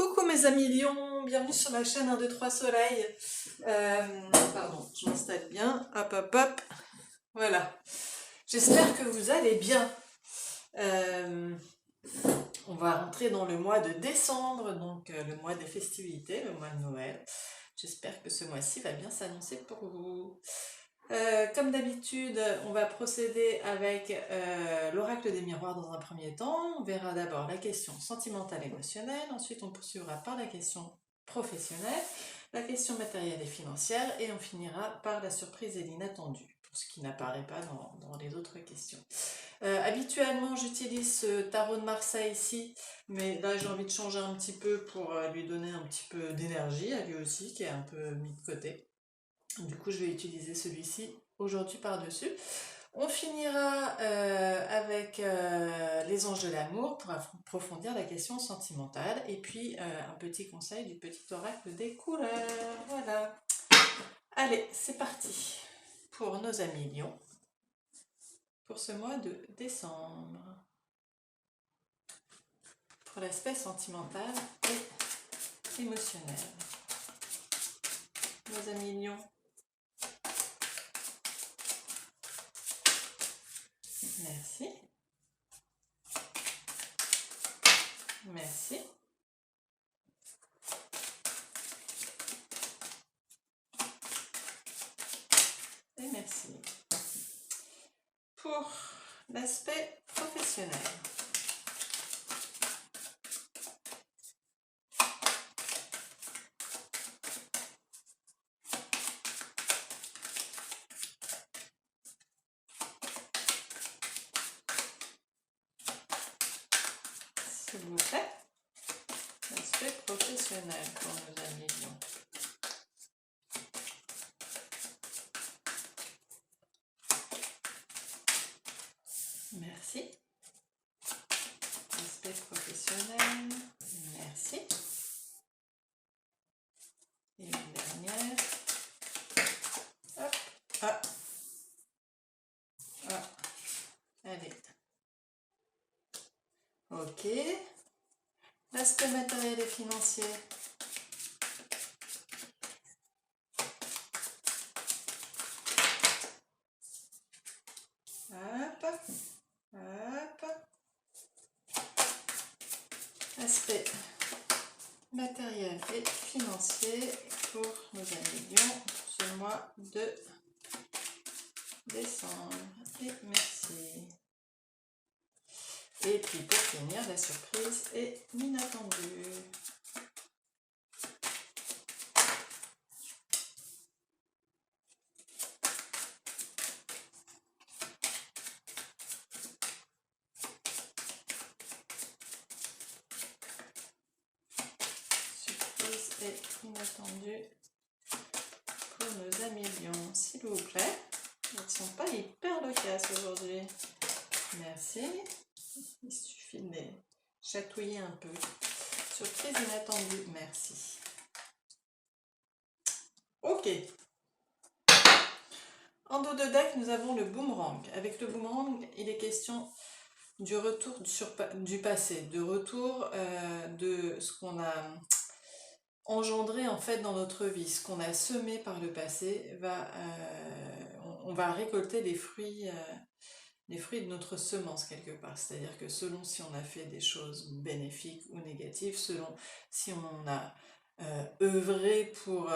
Coucou mes amis lions, bienvenue sur ma chaîne 1, 2, 3 Soleil. Pardon, je m'installe bien, hop hop hop, voilà. J'espère que vous allez bien. On va rentrer dans le mois de décembre, donc le mois des festivités, le mois de Noël. J'espère que ce mois-ci va bien s'annoncer pour vous. Comme d'habitude, on va procéder avec l'oracle des miroirs dans un premier temps. On verra d'abord la question sentimentale émotionnelle, ensuite on poursuivra par la question professionnelle, la question matérielle et financière, et on finira par la surprise et l'inattendu, pour ce qui n'apparaît pas dans les autres questions. Habituellement, j'utilise ce tarot de Marseille ici, mais là j'ai envie de changer un petit peu pour lui donner un petit peu d'énergie à lui aussi, qui est un peu mis de côté. Du coup, je vais utiliser celui-ci aujourd'hui par-dessus. On finira avec les anges de l'amour pour approfondir la question sentimentale. Et puis, un petit conseil du petit oracle des couleurs. Voilà. Allez, c'est parti pour nos amis lions pour ce mois de décembre. Pour l'aspect sentimental et émotionnel. Nos amis lions. Merci. Merci. Et merci. Pour l'aspect professionnel. S'il vous plaît, l'aspect professionnel pour nos amis lions. Merci. L'aspect professionnel, merci. Et une dernière. Hop, ah. Ah. Allez. Ok. L'aspect matériel et financier. Hop. Hop. Aspect matériel et financier pour nos amis lions ce mois de décembre. Et merci. Et puis pour finir, la surprise et l'inattendu. Surprise et inattendu pour nos amis lions, s'il vous plaît. Ils ne sont pas hyper loquaces aujourd'hui. Merci. Il suffit de les chatouiller un peu. Surprise inattendue, merci. Ok. En dos de deck, nous avons le boomerang. Avec le boomerang, il est question du retour du passé, de retour de ce qu'on a engendré en fait dans notre vie, ce qu'on a semé par le passé, on va récolter les fruits de notre semence quelque part. C'est-à-dire que selon si on a fait des choses bénéfiques ou négatives, selon si on a œuvré pour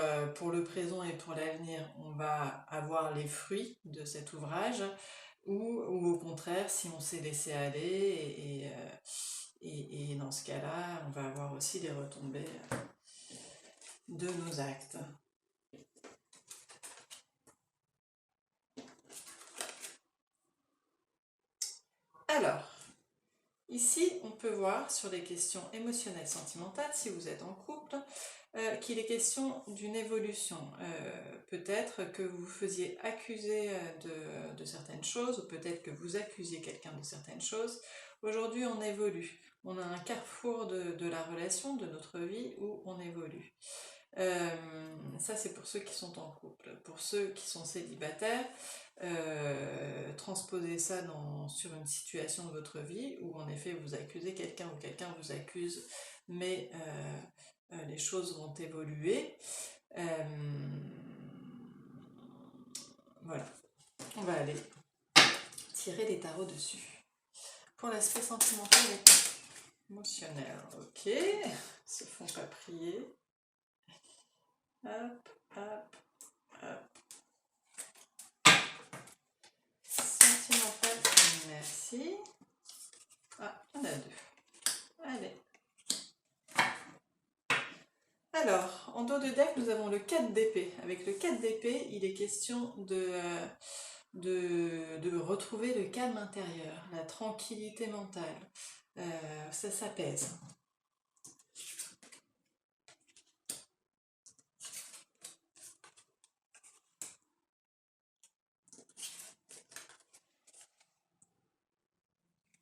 le présent et pour l'avenir, on va avoir les fruits de cet ouvrage, ou au contraire, si on s'est laissé aller, et dans ce cas-là, on va avoir aussi les retombées de nos actes. Alors, ici, on peut voir sur les questions émotionnelles sentimentales, si vous êtes en couple, qu'il est question d'une évolution. Peut-être que vous vous faisiez accuser de certaines choses, ou peut-être que vous accusiez quelqu'un de certaines choses. Aujourd'hui, on évolue. On a un carrefour de la relation, de notre vie, où on évolue. Ça, c'est pour ceux qui sont en couple. Pour ceux qui sont célibataires, transposez ça sur une situation de votre vie où en effet vous accusez quelqu'un ou quelqu'un vous accuse, mais les choses vont évoluer. Voilà, on va aller tirer les tarots dessus. Pour l'aspect sentimental et émotionnel, ok, se font pas prier. Hop, hop, hop. Sentimental, merci. Ah, on a deux. Allez. Alors, en dos de deck, nous avons le 4 d'épée. Avec le 4 d'épée, il est question de retrouver le calme intérieur, la tranquillité mentale. Ça s'apaise.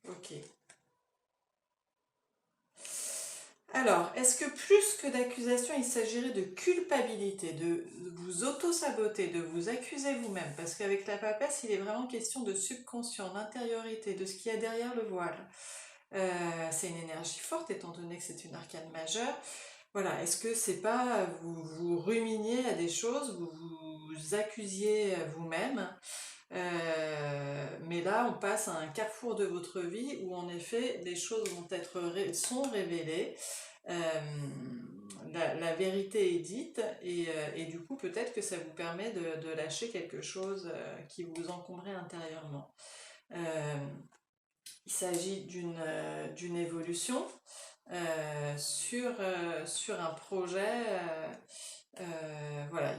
Ok. Alors, est-ce que plus que d'accusation, il s'agirait de culpabilité, de vous auto-saboter, de vous accuser vous-même? Parce qu'avec la papesse, il est vraiment question de subconscient, d'intériorité, de ce qu'il y a derrière le voile. C'est une énergie forte, étant donné que c'est une arcane majeure. Voilà, est-ce que c'est pas vous ruminiez à des choses, vous vous accusiez vous-même, mais là on passe à un carrefour de votre vie où en effet les choses sont révélées, la vérité est dite et du coup peut-être que ça vous permet de lâcher quelque chose qui vous encombrait intérieurement. Il s'agit d'une évolution sur un projet. Voilà,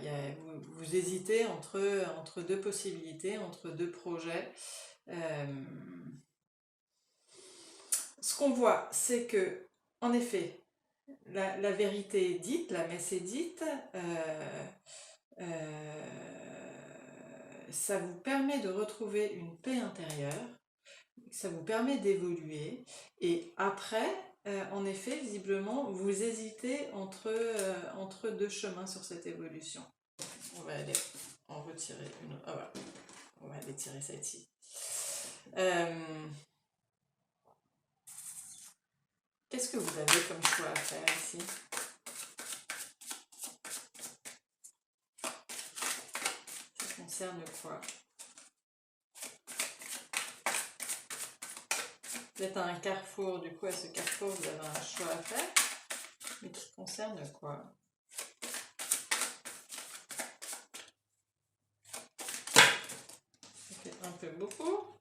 vous hésitez entre deux possibilités, entre deux projets. Ce qu'on voit, c'est que, en effet, la vérité est dite, la messe est dite, ça vous permet de retrouver une paix intérieure, ça vous permet d'évoluer, et après, en effet, visiblement, vous hésitez entre deux chemins sur cette évolution. On va aller en retirer une. Ah voilà. On va aller tirer celle-ci. Qu'est-ce que vous avez comme choix à faire ici? Ça concerne quoi? Vous êtes à un carrefour, du coup à ce carrefour vous avez un choix à faire, mais qui concerne quoi? Ça fait un peu beaucoup.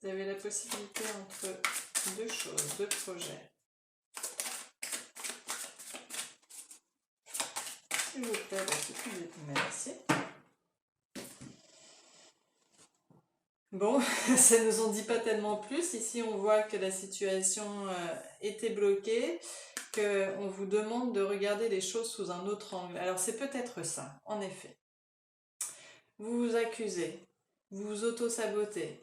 Vous avez la possibilité entre deux choses, deux projets. S'il vous plaît, merci. Bon, ça ne nous en dit pas tellement plus. Ici, on voit que la situation était bloquée, qu'on vous demande de regarder les choses sous un autre angle. Alors, c'est peut-être ça, en effet. Vous vous accusez, vous vous auto-sabotez.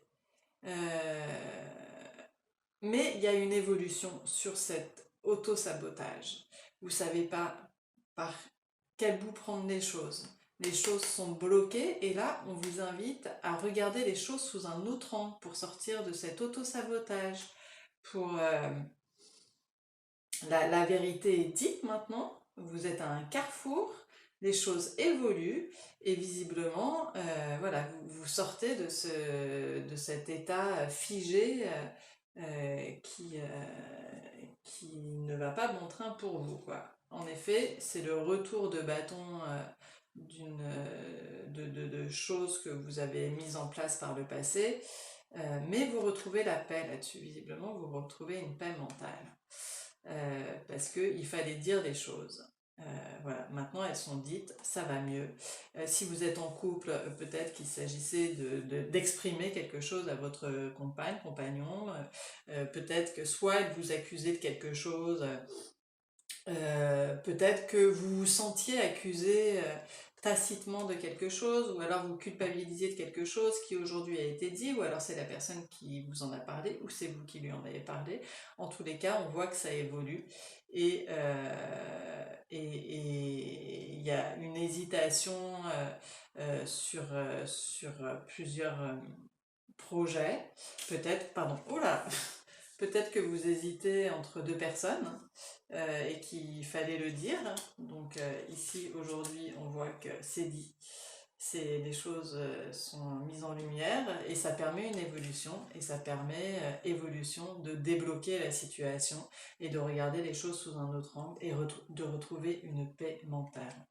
Mais il y a une évolution sur cet auto-sabotage. Vous ne savez pas par quel bout prendre les choses. Les choses sont bloquées et là, on vous invite à regarder les choses sous un autre angle pour sortir de cet auto-sabotage. Pour la vérité est dite maintenant, vous êtes à un carrefour, les choses évoluent et visiblement, voilà, vous sortez de cet état figé qui ne va pas bon train pour vous, quoi. En effet, c'est le retour de bâton de choses que vous avez mises en place par le passé, mais vous retrouvez la paix là-dessus. Visiblement, vous retrouvez une paix mentale. Parce qu'il fallait dire les choses. Voilà, maintenant elles sont dites, ça va mieux. Si vous êtes en couple, peut-être qu'il s'agissait d'exprimer quelque chose à votre compagne, compagnon. Peut-être que soit elle vous accusait de quelque chose, peut-être que vous vous sentiez accusé tacitement de quelque chose, ou alors vous culpabilisiez de quelque chose qui aujourd'hui a été dit, ou alors c'est la personne qui vous en a parlé, ou c'est vous qui lui en avez parlé. En tous les cas, on voit que ça évolue, et il y a une hésitation sur plusieurs projet, peut-être, pardon, oh là, peut-être que vous hésitez entre deux personnes et qu'il fallait le dire. Donc ici, aujourd'hui, on voit que c'est dit. Les choses sont mises en lumière et ça permet une évolution et ça permet évolution de débloquer la situation et de regarder les choses sous un autre angle et de retrouver une paix mentale.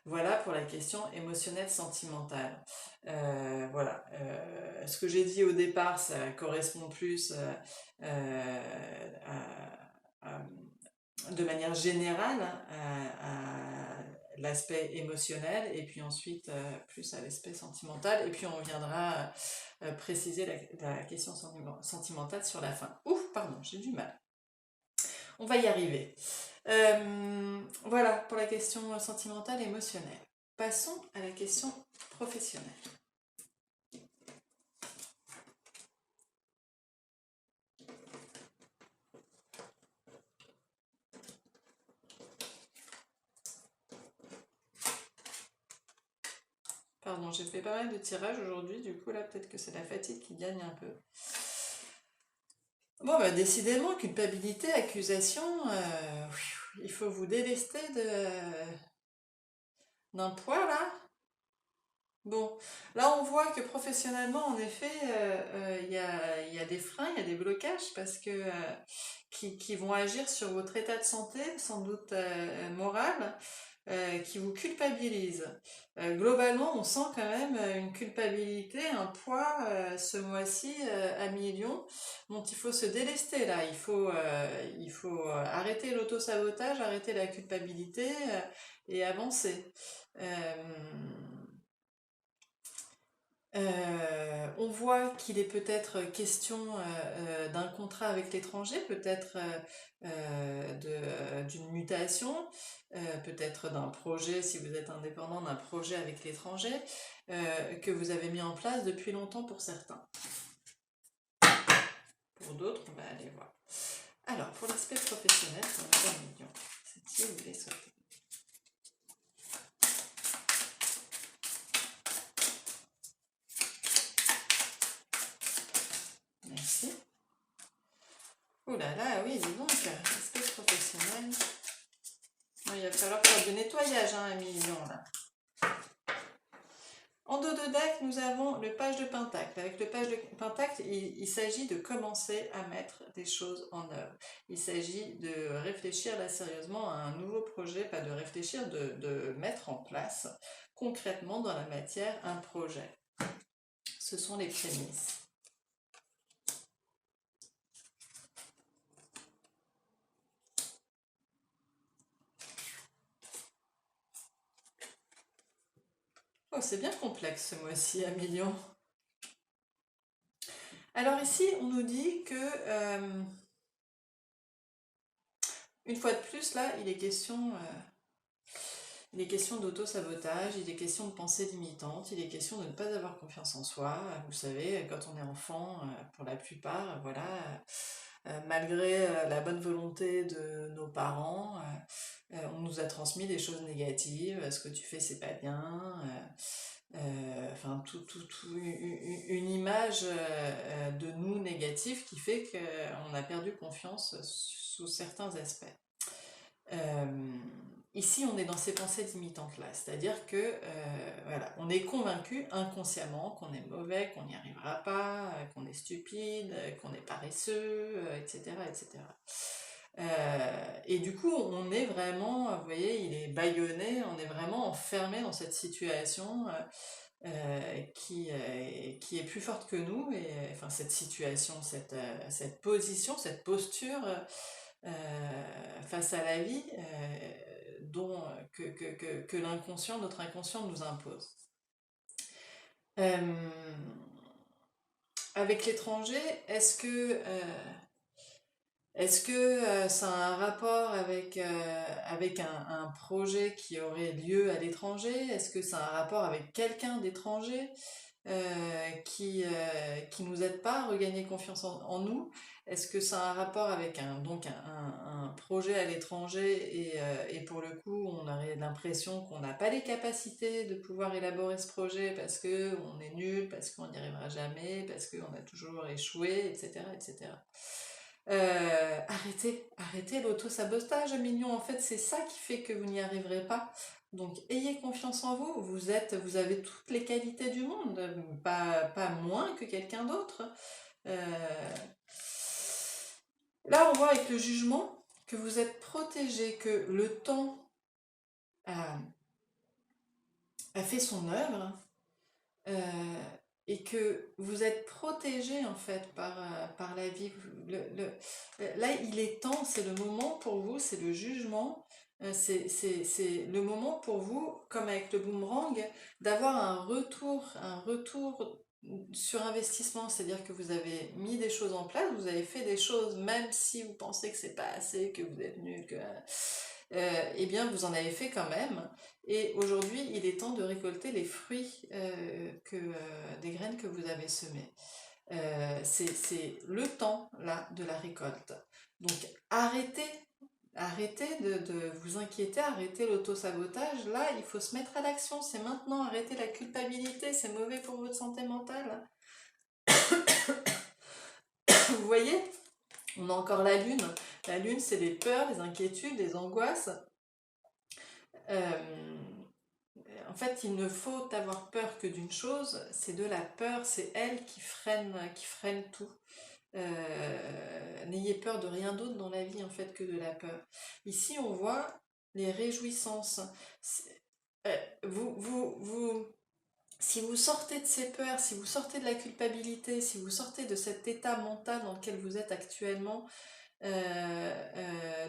Voilà pour la question émotionnelle sentimentale. Voilà. Ce que j'ai dit au départ, ça correspond plus de manière générale à l'aspect émotionnel et puis ensuite plus à l'aspect sentimental et puis on viendra préciser la question sentimentale sur la fin. Ouf, pardon, j'ai du mal. On va y arriver. Voilà pour la question sentimentale et émotionnelle. Passons à la question professionnelle. Pardon, j'ai fait pas mal de tirages aujourd'hui, du coup là peut-être que c'est la fatigue qui gagne un peu. Bon, bah décidément, culpabilité, accusation, il faut vous délester d'un poids là. Bon, là on voit que professionnellement, en effet, il y a des freins, il y a des blocages parce que qui vont agir sur votre état de santé, sans doute moral, qui vous culpabilisent. Globalement, on sent quand même une culpabilité, un poids ce mois-ci à millions dont il faut se délester là. Il faut arrêter l'auto-sabotage, arrêter la culpabilité et avancer. On voit qu'il est peut-être question d'un contrat avec l'étranger, peut-être d'une mutation, peut-être d'un projet, si vous êtes indépendant, d'un projet avec l'étranger que vous avez mis en place depuis longtemps pour certains. Pour d'autres, on va aller voir. Alors, pour l'aspect professionnel, pour Madame Million, c'est qui vous voulez sauter? Merci. Oh là là, oui, dis donc, l'aspect professionnel. Il va falloir faire du nettoyage, hein, 1 million là. En dos de deck, nous avons le page de pentacle. Avec le page de pentacle, il s'agit de commencer à mettre des choses en œuvre. Il s'agit de réfléchir là sérieusement à un nouveau projet, pas de réfléchir, de mettre en place concrètement dans la matière un projet. Ce sont les prémices. Oh, c'est bien complexe ce mois-ci, 1 million. Alors ici, on nous dit que, une fois de plus, là, il est question d'auto-sabotage, il est question de pensée limitante, il est question de ne pas avoir confiance en soi. Vous savez, quand on est enfant, pour la plupart, voilà, malgré la bonne volonté de nos parents, on nous a transmis des choses négatives, ce que tu fais c'est pas bien, enfin une image de nous négative qui fait qu'on a perdu confiance sous certains aspects. Ici, on est dans ces pensées limitantes-là, c'est-à-dire que voilà, on est convaincu inconsciemment qu'on est mauvais, qu'on n'y arrivera pas, qu'on est stupide, qu'on est paresseux, etc., etc. Et du coup, on est vraiment, vous voyez, il est bâillonné, on est vraiment enfermé dans cette situation qui est plus forte que nous, et enfin cette situation, cette position, cette posture face à la vie que l'inconscient, notre inconscient nous impose. Avec l'étranger, est-ce que ça a un rapport avec un projet qui aurait lieu à l'étranger? Est-ce que ça a un rapport avec quelqu'un d'étranger? qui nous aident pas à regagner confiance en nous? Est-ce que ça a un rapport avec un projet à l'étranger et pour le coup on a l'impression qu'on n'a pas les capacités de pouvoir élaborer ce projet parce que on est nul, parce qu'on n'y arrivera jamais, parce qu'on a toujours échoué, etc., etc. Arrêtez l'auto-sabotage, mignon. En fait, c'est ça qui fait que vous n'y arriverez pas. Donc, ayez confiance en vous. Vous avez toutes les qualités du monde, pas moins que quelqu'un d'autre. Euh, Là, on voit avec le jugement que vous êtes protégé, que le temps a, a fait son œuvre euh, et que vous êtes protégé en fait par la vie. Là, il est temps, c'est le moment pour vous, c'est le jugement. C'est le moment pour vous, comme avec le boomerang, d'avoir un retour sur investissement, c'est-à-dire que vous avez mis des choses en place, vous avez fait des choses, même si vous pensez que c'est pas assez, que vous êtes nul, eh bien vous en avez fait quand même. Et aujourd'hui, il est temps de récolter les fruits des graines que vous avez semées. C'est le temps là de la récolte. Donc arrêtez de vous inquiéter, arrêtez l'auto-sabotage. Là, il faut se mettre à l'action, c'est maintenant, arrêtez la culpabilité, c'est mauvais pour votre santé mentale. Vous voyez, on a encore la lune. La lune, c'est les peurs, les inquiétudes, les angoisses. Euh, En fait, il ne faut avoir peur que d'une chose, c'est de la peur, c'est elle qui freine tout. N'ayez peur de rien d'autre dans la vie en fait que de la peur. Ici, on voit les réjouissances. Si vous sortez de ces peurs, si vous sortez de la culpabilité, si vous sortez de cet état mental dans lequel vous êtes actuellement,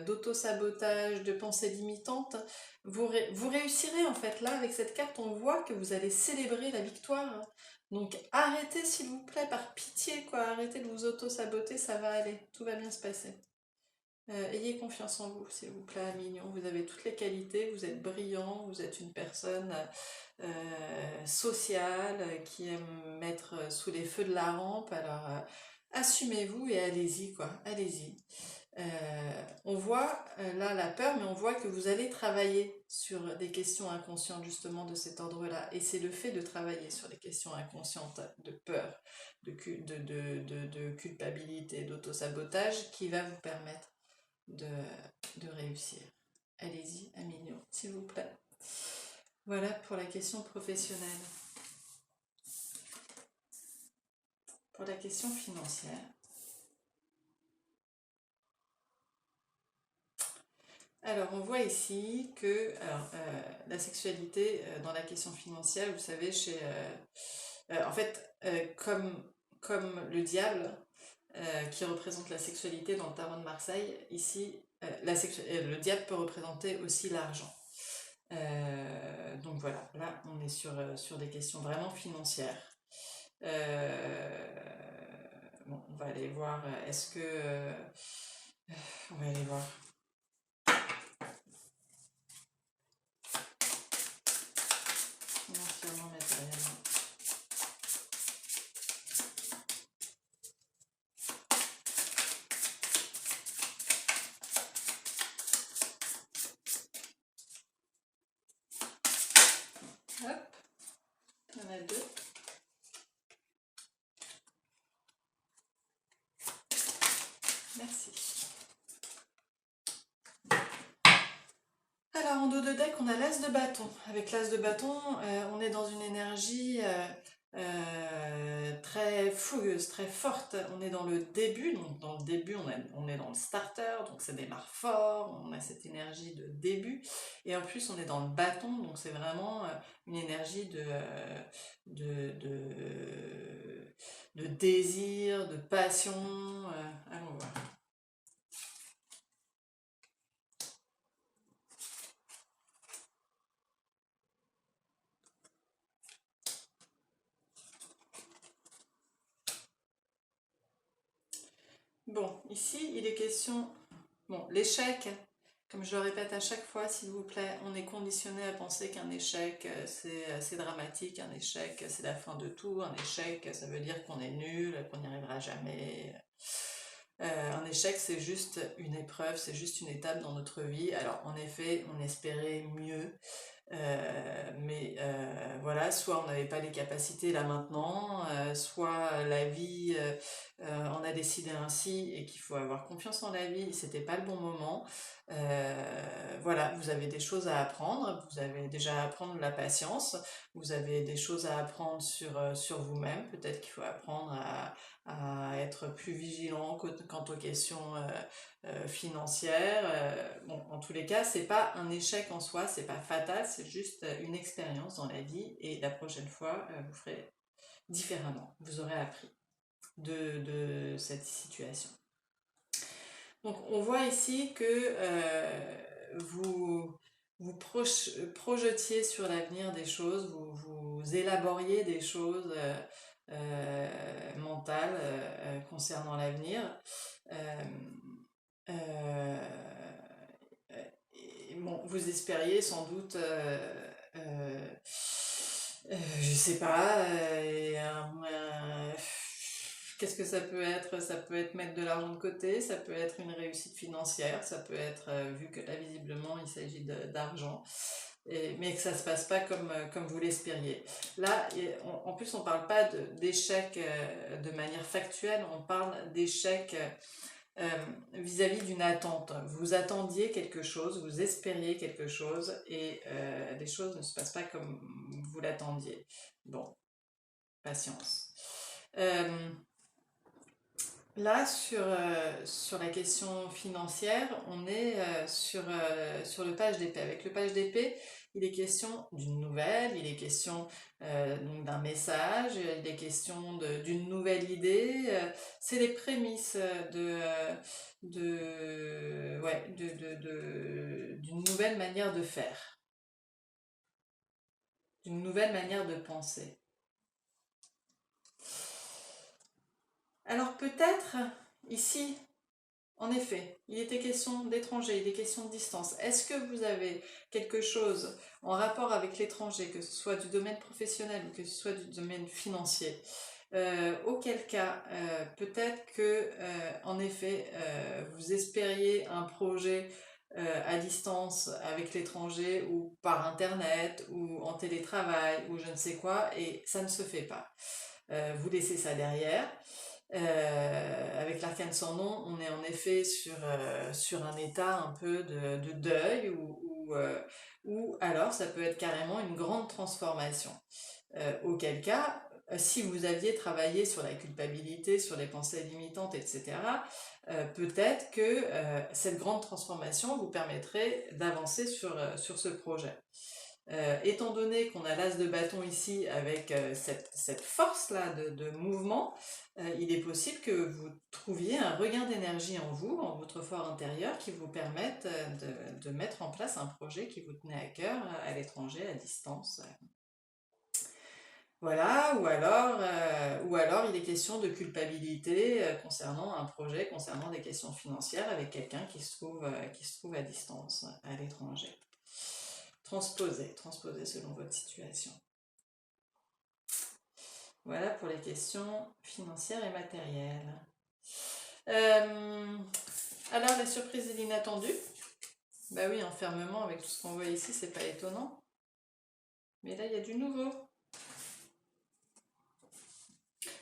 d'auto-sabotage, de pensées limitantes, vous réussirez en fait. Là, avec cette carte, on voit que vous allez célébrer la victoire. Donc arrêtez s'il vous plaît, par pitié, quoi, arrêtez de vous auto-saboter, ça va aller, tout va bien se passer. Ayez confiance en vous, s'il vous plaît, mignon. Vous avez toutes les qualités, vous êtes brillant, vous êtes une personne sociale qui aime mettre sous les feux de la rampe. Alors assumez-vous et allez-y, quoi, allez-y. On voit là la peur, mais on voit que vous allez travailler sur des questions inconscientes justement de cet ordre-là. Et c'est le fait de travailler sur les questions inconscientes de peur, de culpabilité, d'auto-sabotage qui va vous permettre de, de réussir. Allez-y, Amilio, s'il vous plaît. Voilà pour la question professionnelle. Pour la question financière. Alors, on voit ici que la sexualité dans la question financière, vous savez, en fait, comme le diable qui représente la sexualité dans le tarot de Marseille, ici, le diable peut représenter aussi l'argent. Donc voilà, là, on est sur des questions vraiment financières. Bon, on va aller voir, on va aller voir. Financièrement, matériellement. Hop, il y en a deux. Merci. Alors en dos de deck, on a l'as de bâton. Avec l'as de bâton, on est dans une énergie très fougueuse, très forte. On est dans le début, donc dans le début, on est dans le starter, donc ça démarre fort, on a cette énergie de début. Et en plus, on est dans le bâton, donc c'est vraiment une énergie de, de désir, de passion. Allons voir. Bon, ici, il est question... Bon, l'échec, Comme je le répète à chaque fois, s'il vous plaît, on est conditionné à penser qu'un échec, c'est dramatique, un échec, c'est la fin de tout, un échec, ça veut dire qu'on est nul, qu'on n'y arrivera jamais. Un échec, c'est juste une épreuve, c'est juste une étape dans notre vie. Alors, en effet, on espérait mieux, mais voilà, soit on n'avait pas les capacités là maintenant, soit la vie en a décidé ainsi et qu'il faut avoir confiance en la vie, c'était pas le bon moment. Voilà, vous avez des choses à apprendre, vous avez déjà à apprendre la patience, vous avez des choses à apprendre sur vous-même, peut-être qu'il faut apprendre à être plus vigilant quant aux questions financières. Bon, en tous les cas, c'est pas un échec en soi, c'est pas fatal, c'est juste une expérience dans la vie et la prochaine fois, vous ferez différemment. Vous aurez appris de cette situation. Donc on voit ici que vous projetiez sur l'avenir des choses, vous élaboriez des choses mentales concernant l'avenir. Bon, vous espériez sans doute, je sais pas, qu'est-ce que ça peut être? Ça peut être mettre de l'argent de côté, ça peut être une réussite financière, ça peut être, vu que là visiblement il s'agit d'argent, mais que ça se passe pas comme vous l'espériez. Là, en plus on parle pas d'échec de manière factuelle, on parle d'échec vis-à-vis d'une attente. Vous attendiez quelque chose, vous espériez quelque chose et les choses ne se passent pas comme vous l'attendiez. Bon, patience. Là, sur la question financière, on est sur le page d'épée. Avec le page d'épée, il est question d'une nouvelle, il est question donc d'un message, il est question d'une nouvelle idée. C'est les prémices d'une nouvelle manière de faire, d'une nouvelle manière de penser. Alors peut-être ici, en effet, il était question d'étranger, il est question de distance. Est-ce que vous avez quelque chose en rapport avec l'étranger, que ce soit du domaine professionnel ou que ce soit du domaine financier, auquel cas, peut-être que, en effet, vous espériez un projet à distance avec l'étranger ou par internet ou en télétravail ou je ne sais quoi, et ça ne se fait pas. Vous laissez ça derrière. Avec l'arcane sans nom, on est en effet sur un état un peu de deuil ou alors ça peut être carrément une grande transformation. Auquel cas, si vous aviez travaillé sur la culpabilité, sur les pensées limitantes, etc., peut-être que cette grande transformation vous permettrait d'avancer sur ce projet. Étant donné qu'on a l'as de bâton ici avec cette force-là de mouvement, il est possible que vous trouviez un regain d'énergie en vous, en votre fort intérieur, qui vous permette de mettre en place un projet qui vous tenait à cœur à l'étranger, à distance. Voilà, ou alors il est question de culpabilité concernant un projet, concernant des questions financières avec quelqu'un qui se trouve à distance, à l'étranger. Transposer selon votre situation. Voilà pour les questions financières et matérielles. Alors la surprise et l'inattendu. Bah oui, enfermement avec tout ce qu'on voit ici, c'est pas étonnant. Mais là, il y a du nouveau.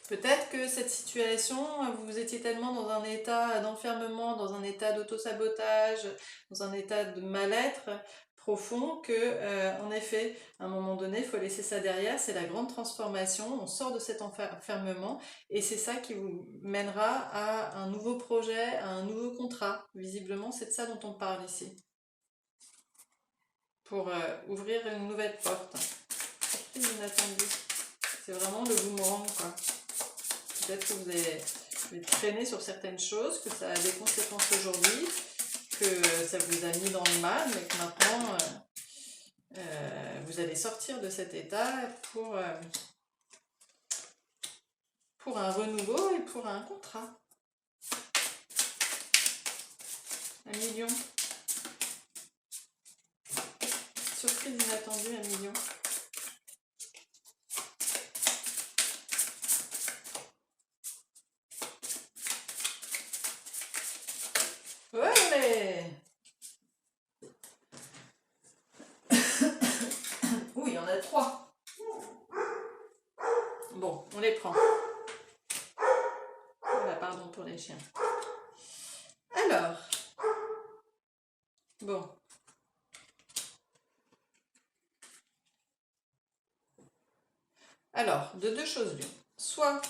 Peut-être que cette situation, vous étiez tellement dans un état d'enfermement, dans un état d'auto-sabotage, dans un état de mal-être profond que, en effet, à un moment donné, il faut laisser ça derrière. C'est la grande transformation. On sort de cet enfermement et c'est ça qui vous mènera à un nouveau projet, à un nouveau contrat. Visiblement, c'est de ça dont on parle ici. Pour ouvrir une nouvelle porte. Inattendu. C'est vraiment le boomerang, quoi. Peut-être que vous avez traîné sur certaines choses, que ça a des conséquences aujourd'hui, que ça vous a mis dans le mal, mais que maintenant vous allez sortir de cet état pour un renouveau et pour un contrat. 1 million. surprise inattendue, un million. Ouais. Oui, il y en a 3. Bon, on les prend. Voilà, pardon pour les chiens. Alors, bon. Alors, de deux choses l'une. Soit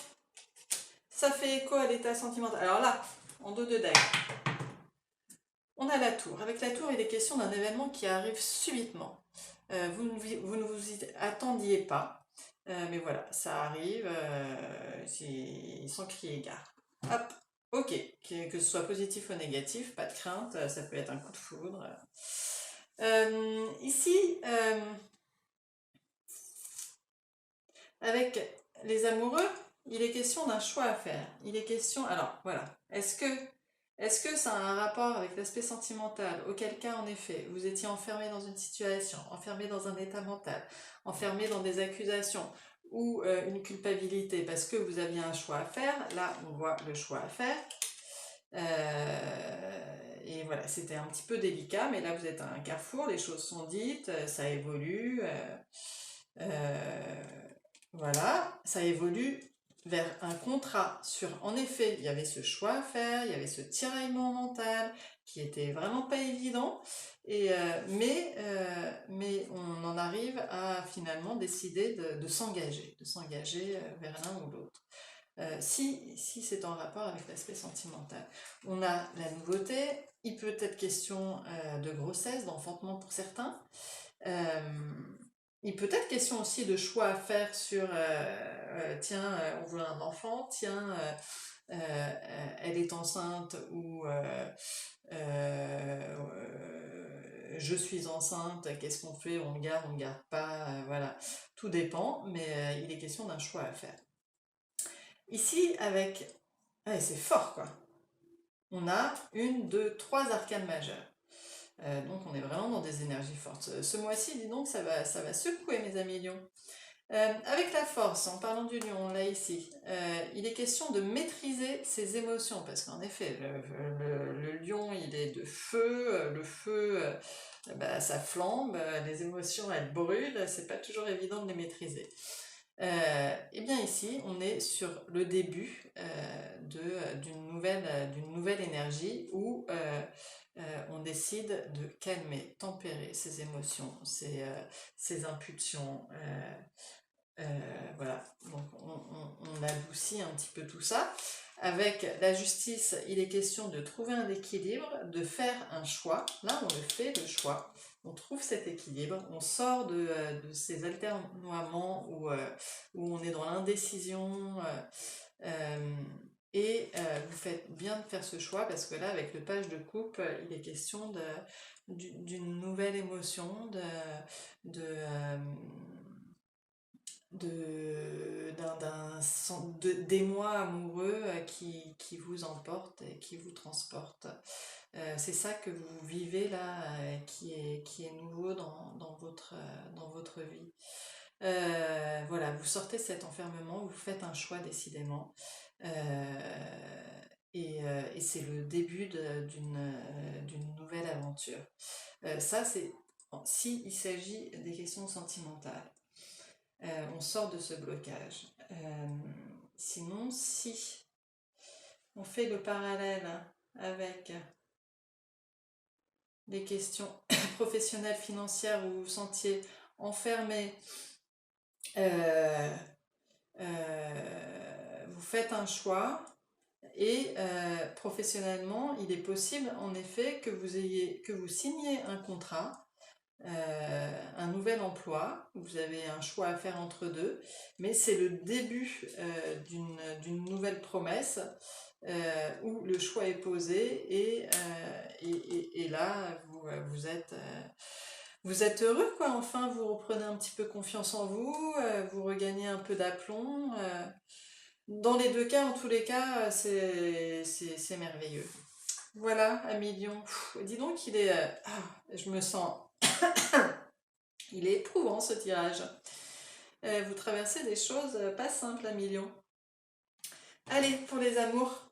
ça fait écho à l'état sentimental. Alors là, en dos de dague, on a la tour. Avec la tour, il est question d'un événement qui arrive subitement. Vous ne vous y attendiez pas. Mais voilà, ça arrive sans crier gare. Hop, ok. Que ce soit positif ou négatif, pas de crainte, ça peut être un coup de foudre. Ici, avec les amoureux, il est question d'un choix à faire. Il est question, alors voilà, est-ce que ça a un rapport avec l'aspect sentimental, auquel cas en effet, vous étiez enfermé dans une situation, enfermé dans un état mental, enfermé dans des accusations ou une culpabilité parce que vous aviez un choix à faire. Là, on voit le choix à faire. Et voilà, c'était un petit peu délicat, mais là vous êtes à un carrefour, les choses sont dites, ça évolue. Voilà, ça évolue vers un contrat sur, en effet, il y avait ce choix à faire, il y avait ce tiraillement mental qui était vraiment pas évident, mais on en arrive à finalement décider de s'engager vers l'un ou l'autre. Si c'est en rapport avec l'aspect sentimental. On a la nouveauté, il peut être question de grossesse, d'enfantement pour certains. Il peut être question aussi de choix à faire sur tiens, on veut un enfant, tiens, elle est enceinte ou je suis enceinte, qu'est-ce qu'on fait, on le garde pas, voilà, tout dépend, mais il est question d'un choix à faire. Ici, avec... Ouais, c'est fort, quoi. On a 1, 2, 3 arcanes majeures. Donc on est vraiment dans des énergies fortes. Ce mois-ci, dis donc, ça va secouer mes amis lions. Avec la force, en parlant du lion, là ici, il est question de maîtriser ses émotions, parce qu'en effet, le lion, il est de feu, le feu, ça flambe, les émotions, elles brûlent, c'est pas toujours évident de les maîtriser. Et bien ici, on est sur le début d'une nouvelle énergie où on décide de calmer, tempérer ses émotions, ses impulsions. Voilà, donc on adoucit un petit peu tout ça. Avec la justice, il est question de trouver un équilibre, de faire un choix. Là, on le fait, le choix. On trouve cet équilibre, on sort de ces alternoiements où on est dans l'indécision. Et vous faites bien de faire ce choix parce que là, avec le page de coupe, il est question d'une nouvelle émotion, d'émoi amoureux qui vous emporte et qui vous transporte. C'est ça que vous vivez là, qui est nouveau dans votre vie. Voilà, vous sortez de cet enfermement, vous faites un choix décidément. Et c'est le début d'une nouvelle aventure. Ça, c'est s'il s'agit des questions sentimentales. On sort de ce blocage. Sinon, si on fait le parallèle avec les questions professionnelles, financières où vous vous sentiez enfermé, vous faites un choix et professionnellement, il est possible en effet que vous signiez un contrat, un nouvel emploi, vous avez un choix à faire entre deux, mais c'est le début d'une nouvelle promesse où le choix est posé et là vous êtes heureux, quoi. Enfin, vous reprenez un petit peu confiance en vous, vous regagnez un peu d'aplomb. Dans les deux cas, en tous les cas, c'est merveilleux. Voilà, Amélion. Dis donc, je me sens Il est éprouvant ce tirage. Vous traversez des choses pas simples à millions. Allez, pour les amours.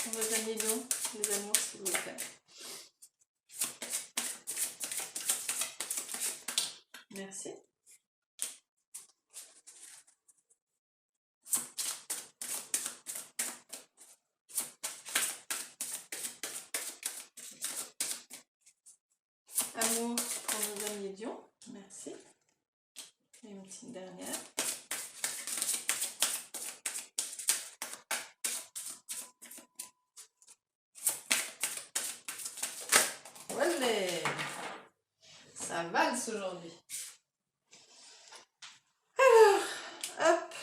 On va à millions, les amours, s'il vous plaît. Merci. Amour pour nos amis Lion. Merci. Et une petite dernière. Voilà. Ça valse aujourd'hui. Alors, hop.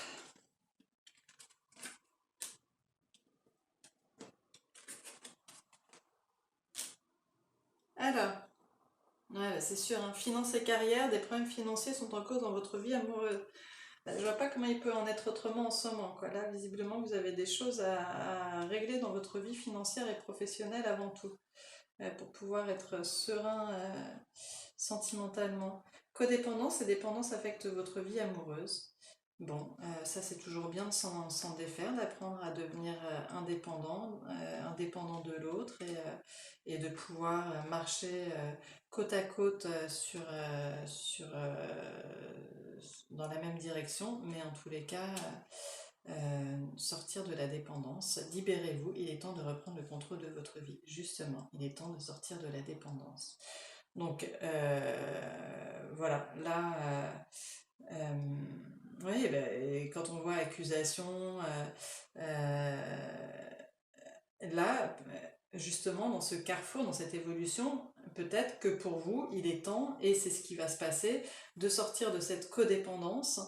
Alors, ouais, c'est sûr, hein, finances et carrière, des problèmes financiers sont en cause dans votre vie amoureuse. Je vois pas comment il peut en être autrement en ce moment, quoi. Là, visiblement, vous avez des choses à régler dans votre vie financière et professionnelle avant tout, pour pouvoir être serein sentimentalement. Codépendance et dépendance affectent votre vie amoureuse. Bon, ça c'est toujours bien de s'en défaire, d'apprendre à devenir indépendant de l'autre et de pouvoir marcher côte à côte dans la même direction, mais en tous les cas, sortir de la dépendance. Libérez-vous, il est temps de reprendre le contrôle de votre vie. Justement, il est temps de sortir de la dépendance. Donc, voilà, là, oui, ben, quand on voit accusation, là, justement, dans ce carrefour, dans cette évolution, peut-être que pour vous, il est temps, et c'est ce qui va se passer, de sortir de cette codépendance.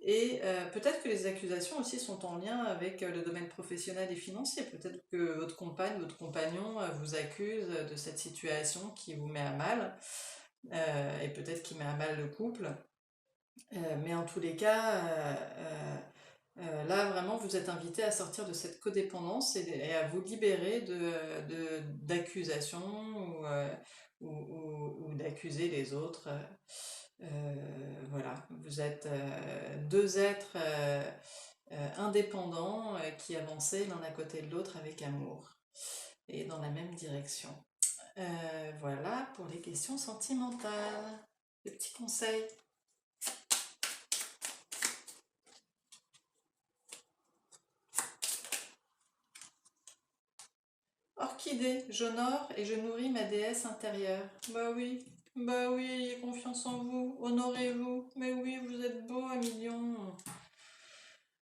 Et peut-être que les accusations aussi sont en lien avec le domaine professionnel et financier. Peut-être que votre compagne, votre compagnon vous accuse de cette situation qui vous met à mal, et peut-être qui met à mal le couple. Mais en tous les cas, là vraiment vous êtes invité à sortir de cette codépendance et à vous libérer d'accusations ou d'accuser les autres. Voilà, vous êtes deux êtres indépendants qui avancez l'un à côté de l'autre avec amour et dans la même direction. Voilà pour les questions sentimentales. Des petits conseils. Orchidée, j'honore et je nourris ma déesse intérieure. Bah oui, ayez confiance en vous, honorez-vous. Mais oui, vous êtes beau à millions.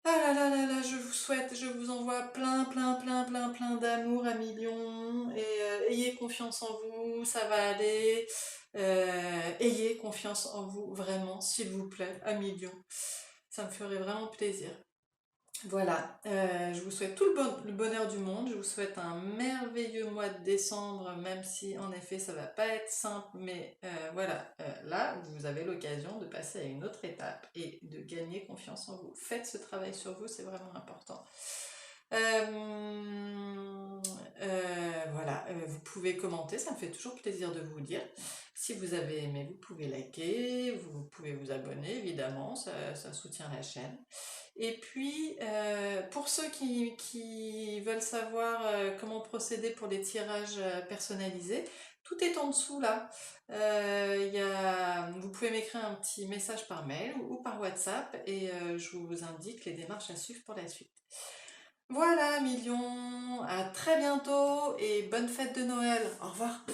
Ah là là là là, je vous souhaite, je vous envoie plein d'amour à millions. Et ayez confiance en vous, ça va aller. Ayez confiance en vous, vraiment, s'il vous plaît, à millions. Ça me ferait vraiment plaisir. Voilà, je vous souhaite tout le bonheur du monde, je vous souhaite un merveilleux mois de décembre, même si en effet ça va pas être simple, mais voilà, là vous avez l'occasion de passer à une autre étape et de gagner confiance en vous. Faites ce travail sur vous, c'est vraiment important. Voilà, vous pouvez commenter, ça me fait toujours plaisir de vous lire. Si vous avez aimé, vous pouvez liker, vous pouvez vous abonner, évidemment, ça soutient la chaîne. Et puis, pour ceux qui veulent savoir comment procéder pour les tirages personnalisés, tout est en dessous là. Vous pouvez m'écrire un petit message par mail ou par WhatsApp et je vous indique les démarches à suivre pour la suite. Voilà, millions, à très bientôt et bonne fête de Noël. Au revoir.